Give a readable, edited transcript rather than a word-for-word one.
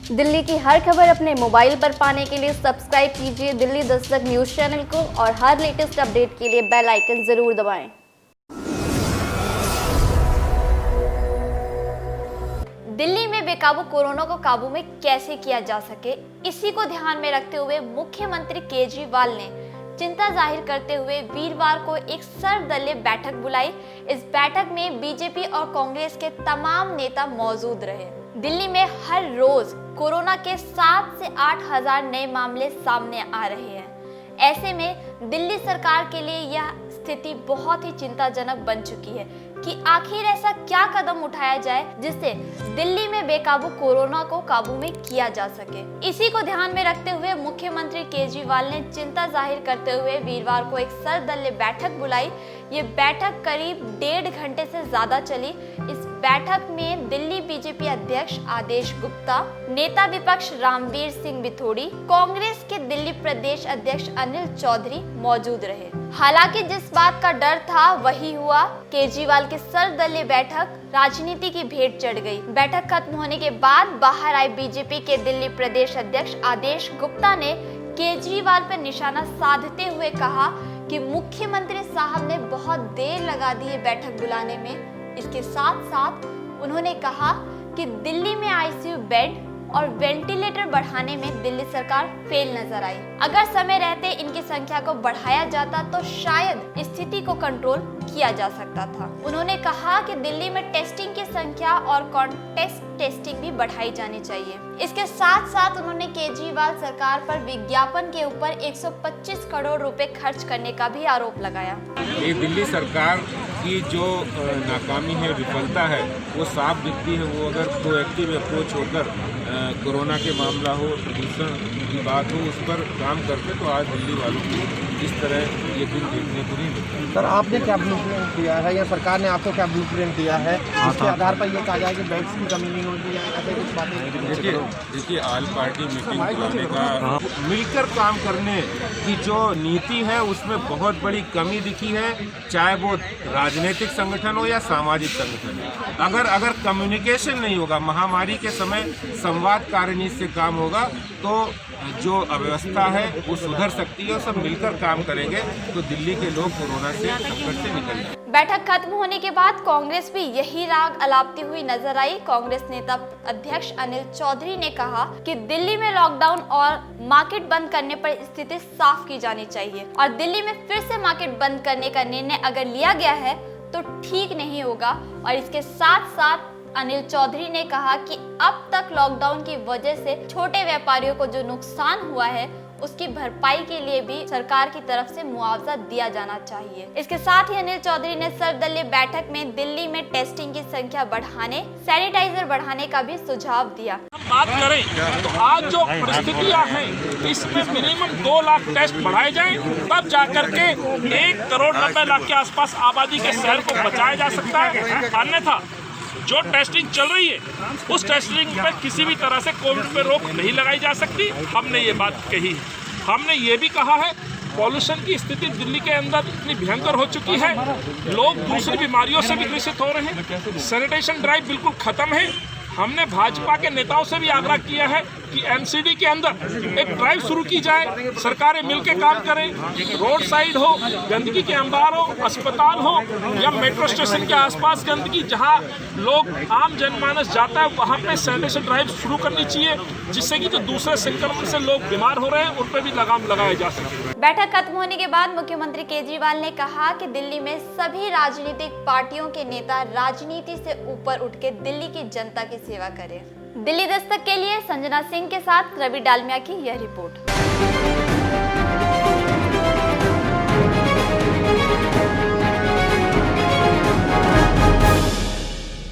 दिल्ली की हर खबर अपने मोबाइल पर पाने के लिए सब्सक्राइब कीजिए दिल्ली दस्तक न्यूज चैनल को और हर लेटेस्ट अपडेट के लिए बेल आइकन जरूर दबाएं। दिल्ली में बेकाबू कोरोना को काबू में कैसे किया जा सके, इसी को ध्यान में रखते हुए मुख्यमंत्री केजरीवाल ने चिंता जाहिर करते हुए वीरवार को एक सर्वदलीय बैठक बुलाई। इस बैठक में बीजेपी और कांग्रेस के तमाम नेता मौजूद रहे। दिल्ली में हर रोज कोरोना के 7 से 8 हजार नए मामले सामने आ रहे हैं। ऐसे में दिल्ली सरकार के लिए यह स्थिति बहुत ही चिंताजनक बन चुकी है कि आखिर ऐसा क्या कदम उठाया जाए जिससे दिल्ली में बेकाबू कोरोना को काबू में किया जा सके। इसी को ध्यान में रखते हुए मुख्यमंत्री केजरीवाल ने चिंता जाहिर करते हुए वीरवार को एक सर्वदलीय बैठक बुलाई। ये बैठक करीब 1.5 घंटे से ज्यादा चली। इस बैठक में दिल्ली बीजेपी अध्यक्ष आदेश गुप्ता, नेता विपक्ष रामवीर सिंह बिथोड़ी, कांग्रेस के दिल्ली प्रदेश अध्यक्ष अनिल चौधरी मौजूद रहे। हालांकि जिस बात का डर था वही हुआ। केजरीवाल की सर्वदलीय बैठक राजनीति की भेंट चढ़ गई। बैठक खत्म होने के बाद बाहर आए बीजेपी के दिल्ली प्रदेश अध्यक्ष आदेश गुप्ता ने केजरीवाल पर निशाना साधते हुए कहा कि मुख्यमंत्री साहब ने बहुत देर लगा दी है बैठक बुलाने में। इसके साथ साथ उन्होंने कहा कि दिल्ली में आईसीयू बेड और वेंटिलेटर बढ़ाने में दिल्ली सरकार फेल नजर आई। अगर समय रहते इनकी संख्या को बढ़ाया जाता तो शायद स्थिति को कंट्रोल किया जा सकता था। उन्होंने कहा कि दिल्ली में टेस्टिंग की संख्या और कॉन्टेस्ट टेस्टिंग भी बढ़ाई जानी चाहिए। इसके साथ साथ उन्होंने केजरीवाल सरकार पर विज्ञापन के ऊपर 125 करोड़ रुपए खर्च करने का भी आरोप लगाया। ये दिल्ली सरकार की जो नाकामी है, विफलता है, वो साफ दिखती है। वो अगर प्रोएक्टिव अप्रोच होकर कोरोना के मामला हो, प्रदूषण की बात हो, उस पर काम करते तो आज दिल्ली वालों को इस तरह ये दिन देखने को नहीं मिलता। सर, आपने क्या ब्लूप्रिंट दिया है या सरकार ने आपको क्या ब्लूप्रिंट दिया है जिसके आधार पर ये कहा जाए कि बेड्स की कमी नहीं होगी या ऐसे कुछ बातें? देखिए, ऑल पार्टी मीटिंग बुलाने का, मिलकर काम करने की जो नीति है उसमें बहुत बड़ी कमी दिखी है। चाहे वो राजनीतिक संगठन हो या सामाजिक संगठन हो, अगर कम्युनिकेशन नहीं होगा, महामारी के समय संवाद कारणीय से काम होगा तो जो अव्यवस्था है वो सुधर सकती है। और सब मिलकर काम करेंगे तो दिल्ली के लोग कोरोना से संकट से निकल जाएंगे। बैठक खत्म होने के बाद कांग्रेस भी यही राग अलापती हुई नजर आई। कांग्रेस नेता अध्यक्ष अनिल चौधरी ने कहा कि दिल्ली में लॉकडाउन और मार्केट बंद करने पर स्थिति साफ की जानी चाहिए और दिल्ली में फिर से मार्केट बंद करने का निर्णय अगर लिया गया है तो ठीक नहीं होगा। और इसके साथ साथ अनिल चौधरी ने कहा कि अब तक लॉकडाउन की वजह से छोटे व्यापारियों को जो नुकसान हुआ है उसकी भरपाई के लिए भी सरकार की तरफ से मुआवजा दिया जाना चाहिए। इसके साथ ही अनिल चौधरी ने सर्वदलीय बैठक में दिल्ली में टेस्टिंग की संख्या बढ़ाने, सैनिटाइजर बढ़ाने का भी सुझाव दिया। बात करें तो आज जो परिस्थितियां हैं इसमें मिनिमम 2 लाख टेस्ट बढ़ाए जाएं, तब जाकर के 1 करोड़ 90 लाख के आसपास आबादी के शहर को बचाया जा सकता है। अन्यथा जो टेस्टिंग चल रही है उस टेस्टिंग पर किसी भी तरह से कोविड पे रोक नहीं लगाई जा सकती। हमने ये बात कही है। हमने ये भी कहा है पॉल्यूशन की स्थिति दिल्ली के अंदर इतनी भयंकर हो चुकी है, लोग दूसरी बीमारियों से भी ग्रसित हो रहे हैं। सैनिटेशन ड्राइव बिल्कुल खत्म है। हमने भाजपा के नेताओं से भी आग्रह किया है कि एमसीडी के अंदर एक ड्राइव शुरू की जाए, सरकारें मिलकर काम करें। रोड साइड हो, गंदगी के अंबार हो, अस्पताल हो या मेट्रो स्टेशन के आसपास गंदगी, जहां लोग आम जनमानस जाता है वहां पे सैनिटेशन ड्राइव शुरू करनी चाहिए, जिससे कि जो दूसरे संक्रमण से लोग बीमार हो रहे हैं उन पर भी लगाम लगाया जा सके। बैठक खत्म होने के बाद मुख्यमंत्री केजरीवाल ने कहा कि दिल्ली में सभी राजनीतिक पार्टियों के नेता राजनीति से ऊपर उठ के दिल्ली की जनता की सेवा करें। दिल्ली दस्तक के लिए संजना सिंह के साथ रवि डालमिया की यह रिपोर्ट।